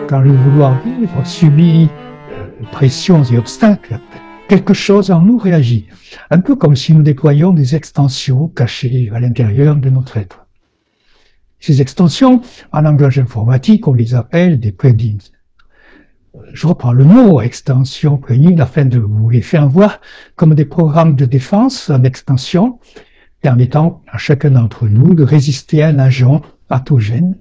quand le vouloir vivre subit pressions et obstacles, quelque chose en nous réagit, un peu comme si nous déployions des extensions cachées à l'intérieur de notre être. Ces extensions, en langage informatique, on les appelle des plugins. Je reprends le mot extension plugin afin de vous les faire voir comme des programmes de défense en extension permettant à chacun d'entre nous de résister à un agent pathogène.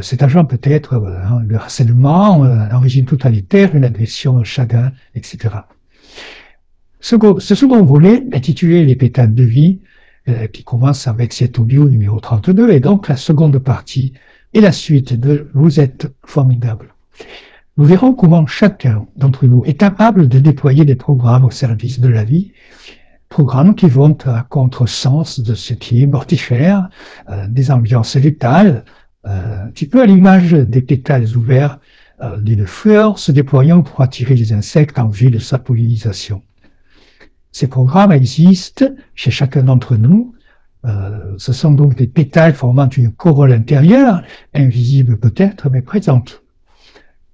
Cet agent peut être le harcèlement, un régime totalitaire, une agression, un chagrin, etc. Ce second volet, intitulé Les pétales de vie, qui commence avec cet audio numéro 32, et donc la seconde partie et la suite de « Vous êtes formidable ». Nous verrons comment chacun d'entre nous est capable de déployer des programmes au service de la vie, programmes qui vont à contresens de ce qui est mortifère, des ambiances létales, un petit peu à l'image des pétales ouverts d'une fleur se déployant pour attirer les insectes en vue de sa pollinisation. Ces programmes existent chez chacun d'entre nous. Ce sont donc des pétales formant une corolle intérieure, invisible peut-être, mais présente.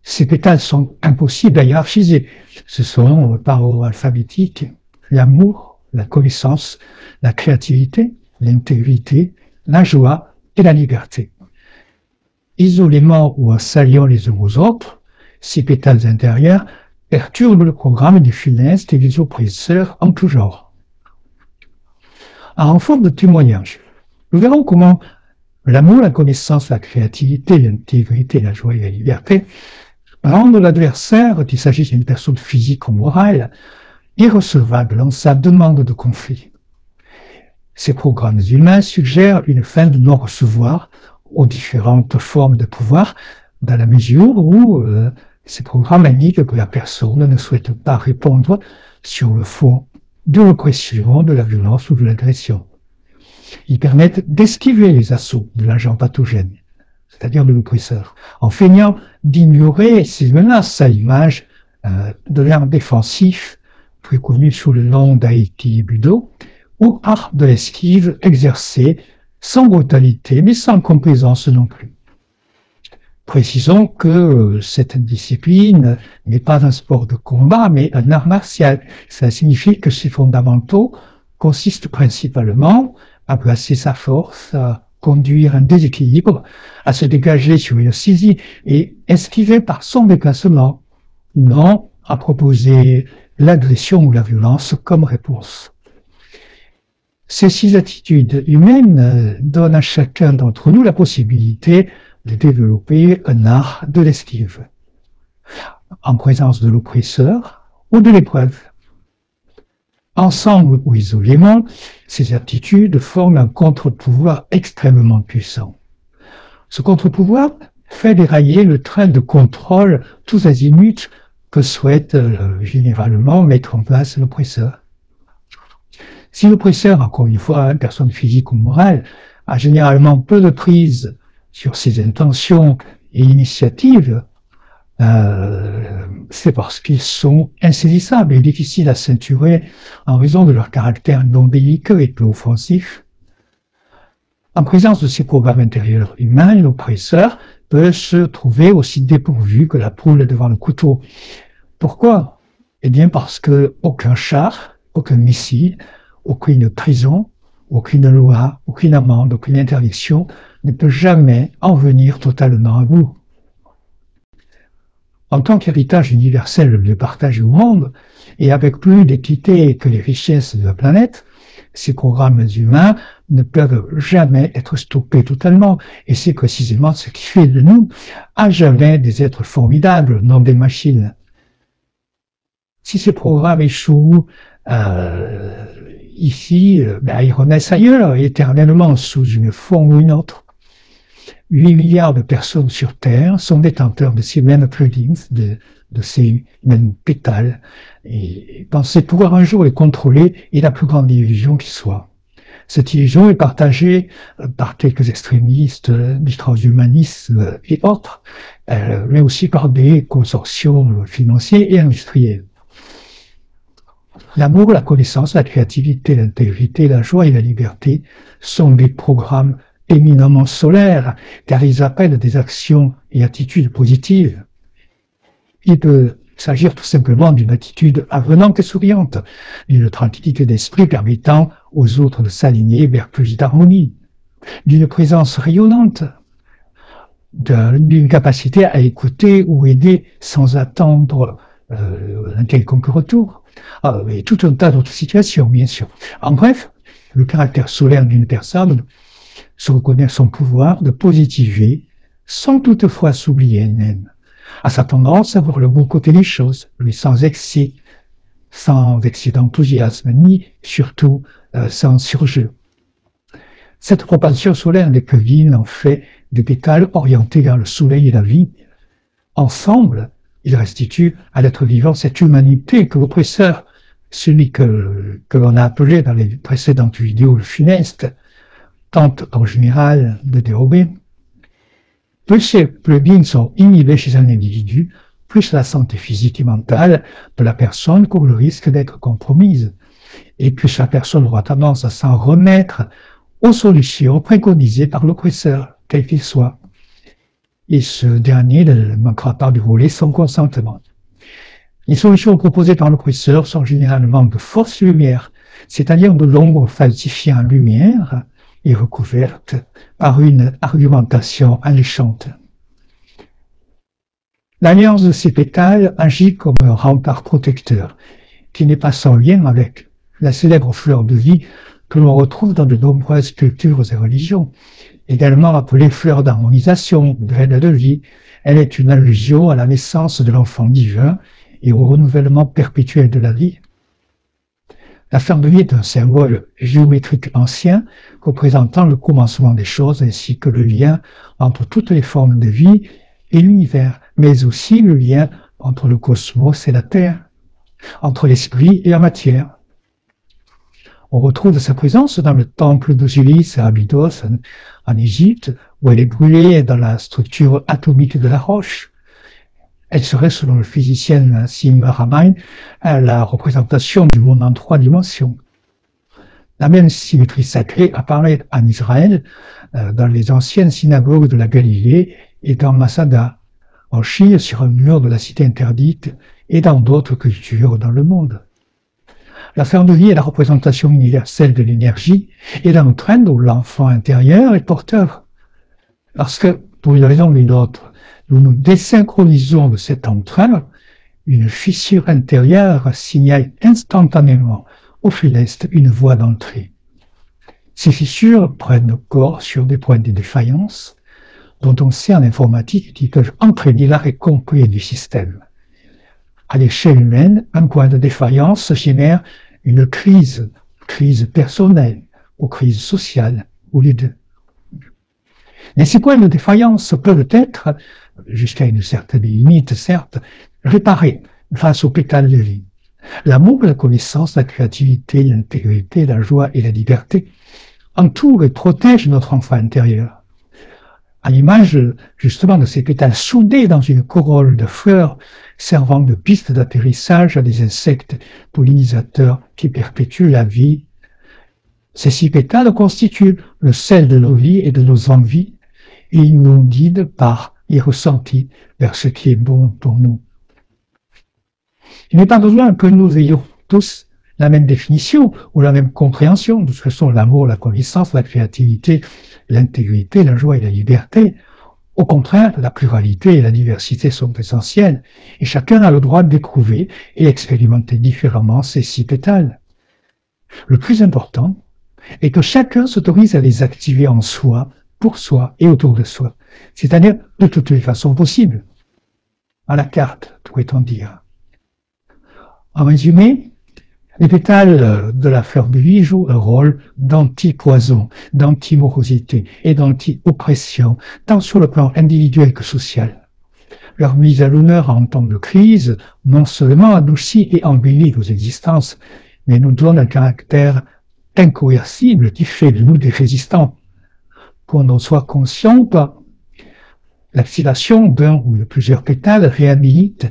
Ces pétales sont impossibles à hiérarchiser. Ce sont, par ordre alphabétique, l'amour, la connaissance, la créativité, l'intégrité, la joie et la liberté. Isolément ou en s'alliant les uns aux autres, ces pétales intérieurs perturbent le programme des funestes et des oppresseurs en tout genre. En forme de témoignage, nous verrons comment l'amour, la connaissance, la créativité, l'intégrité, la joie et la liberté rendent l'adversaire, qu'il s'agisse d'une personne physique ou morale, irrecevable en sa demande de conflit. Ces programmes humains suggèrent une fin de non-recevoir aux différentes formes de pouvoir, dans la mesure où ces programmes indiquent que la personne ne souhaite pas répondre sur le fond de l'oppression, de la violence ou de l'agression. Ils permettent d'esquiver les assauts de l'agent pathogène, c'est-à-dire de l'oppresseur, en feignant d'ignorer ces menaces à l'image de l'arme défensif, plus connu sous le nom d'aïkibudo, ou art de l'esquive exercé sans brutalité, mais sans complaisance non plus. Précisons que cette discipline n'est pas un sport de combat, mais un art martial. Ça signifie que ses fondamentaux consistent principalement à placer sa force, à conduire un déséquilibre, à se dégager sur une saisie et esquiver par son déplacement, non à proposer l'agression ou la violence comme réponse. Ces 6 attitudes humaines donnent à chacun d'entre nous la possibilité de développer un art de l'esquive, en présence de l'oppresseur ou de l'épreuve. Ensemble ou isolément, ces attitudes forment un contre-pouvoir extrêmement puissant. Ce contre-pouvoir fait dérailler le train de contrôle tous azimuts que souhaite généralement mettre en place l'oppresseur. Si l'oppresseur, encore une fois, une personne physique ou morale, a généralement peu de prise sur ses intentions et initiatives, c'est parce qu'ils sont insaisissables et difficiles à ceinturer en raison de leur caractère non belliqueux et peu offensif. En présence de ces programmes intérieurs humains, l'oppresseur peut se trouver aussi dépourvu que la poule devant le couteau. Pourquoi? Eh bien parce que aucun char, aucun missile, aucune prison, aucune loi, aucune amende, aucune interdiction ne peut jamais en venir totalement à bout. En tant qu'héritage universel de partage au monde, et avec plus d'équité que les richesses de la planète, ces programmes humains ne peuvent jamais être stoppés totalement, et c'est précisément ce qui fait de nous à jamais des êtres formidables, non des machines. Si ces programmes échouent ici, ils renaissent ailleurs, éternellement, sous une forme ou une autre. 8 milliards de personnes sur Terre sont détenteurs de ces mêmes plugins, de ces mêmes pétales, et penser pouvoir un jour les contrôler est la plus grande illusion qui soit. Cette illusion est partagée par quelques extrémistes, du transhumanistes et autres, mais aussi par des consortiums financiers et industriels. L'amour, la connaissance, la créativité, l'intégrité, la joie et la liberté sont des programmes éminemment solaires, car ils appellent des actions et attitudes positives. Il peut s'agir tout simplement d'une attitude avenante et souriante, d'une tranquillité d'esprit permettant aux autres de s'aligner vers plus d'harmonie, d'une présence rayonnante, d'une capacité à écouter ou aider sans attendre un quelconque retour. Et tout un tas d'autres situations, bien sûr. En bref, le caractère solaire d'une personne se reconnaît son pouvoir de positiver sans toutefois s'oublier elle-même, à sa tendance à voir le bon côté des choses, mais sans excès d'enthousiasme, ni surtout sans surjeu. Cette propension solaire des Kevin en fait des pétales orientés vers le soleil et la vie. Ensemble, ils restituent à l'être vivant cette humanité que l'oppresseur, celui que l'on a appelé dans les précédentes vidéos le funeste, tente en général de dérober. Plus ces plugins sont inhibés chez un individu, plus la santé physique et mentale de la personne court le risque d'être compromise, et plus la personne aura tendance à s'en remettre aux solutions préconisées par l'oppresseur, quel qu'il soit. Et ce dernier ne manquera pas de voler son consentement. Les solutions proposées par l'oppresseur sont généralement de fausses lumières, c'est-à-dire de l'ombre falsifiée en lumière et recouverte par une argumentation alléchante. L'alliance de ces pétales agit comme un rempart protecteur, qui n'est pas sans lien avec la célèbre fleur de vie que l'on retrouve dans de nombreuses cultures et religions. Également appelée fleur d'harmonisation, graine de vie, elle est une allusion à la naissance de l'enfant divin et au renouvellement perpétuel de la vie. La fleur de vie est un symbole géométrique ancien représentant le commencement des choses ainsi que le lien entre toutes les formes de vie et l'univers, mais aussi le lien entre le cosmos et la Terre, entre l'esprit et la matière. On retrouve sa présence dans le temple d'Osiris à Abydos, en Égypte, où elle est brûlée dans la structure atomique de la roche. Elle serait, selon le physicien Simba Ramain, la représentation du monde en 3 dimensions. La même symétrie sacrée apparaît en Israël, dans les anciennes synagogues de la Galilée et dans Masada, en Chine sur un mur de la cité interdite et dans d'autres cultures dans le monde. La fleur de vie est la représentation universelle de l'énergie et l'entraîne dont l'enfant intérieur est porteur. Lorsque, pour une raison ou une autre, nous nous désynchronisons de cet entraîne, une fissure intérieure signale instantanément au funeste une voie d'entrée. Ces fissures prennent corps sur des points de défaillance dont on sait en informatique qu'ils peuvent entraîner l'arrêt complet du système. À l'échelle humaine, un point de défaillance génère une crise personnelle ou crise sociale, ou les deux. Mais ces points de défaillance peuvent être, jusqu'à une certaine limite certes, réparés face aux pétales de vie. L'amour, la connaissance, la créativité, l'intégrité, la joie et la liberté entourent et protègent notre enfant intérieur. À l'image justement de ces pétales soudés dans une corolle de fleurs servant de piste d'atterrissage à des insectes pollinisateurs qui perpétuent la vie. Ces 6 pétales constituent le sel de nos vies et de nos envies, et ils nous guident par les ressentis vers ce qui est bon pour nous. Il n'est pas besoin que nous ayons tous la même définition ou la même compréhension de ce que sont l'amour, la connaissance, la créativité, l'intégrité, la joie et la liberté. Au contraire, la pluralité et la diversité sont essentielles, et chacun a le droit d'éprouver et expérimenter différemment ces 6 pétales. Le plus important est que chacun s'autorise à les activer en soi, pour soi et autour de soi, c'est-à-dire de toutes les façons possibles. À la carte, pourrait-on dire. En résumé, les pétales de la fleur de vie jouent un rôle d'anti-poison, d'anti-morosité et d'anti-oppression, tant sur le plan individuel que social. Leur mise à l'honneur en temps de crise non seulement adoucit et embellit nos existences, mais nous donne un caractère incoercible qui fait de nous des résistants. Qu'on en soit conscient ou pas, l'activation d'un ou de plusieurs pétales réhabilite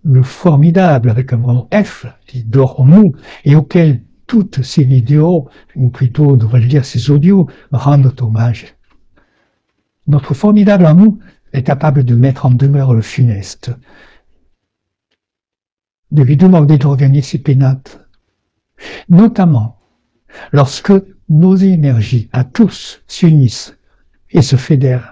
le formidable avec un grand F qui dort en nous et auquel toutes ces vidéos, ou plutôt devrais-je dire ces audios, rendent hommage. Notre formidable amour est capable de mettre en demeure le funeste. d'évidemment des organismes, notamment lorsque nos énergies à tous s'unissent et se fédèrent